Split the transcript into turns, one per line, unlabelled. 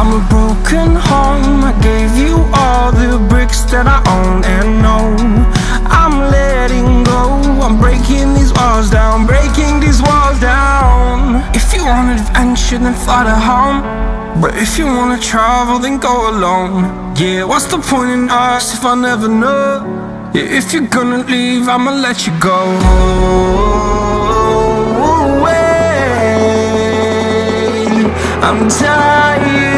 I'm a broken home. I gave you all the bricks that I own and know. I'm letting go. I'm breaking these walls down, breaking these walls down. If you want adventure, then fly to home. But if you wanna travel, then go alone. Yeah, what's the point in us if I never know? Yeah, if you're gonna leave, I'ma let you go. I'm tired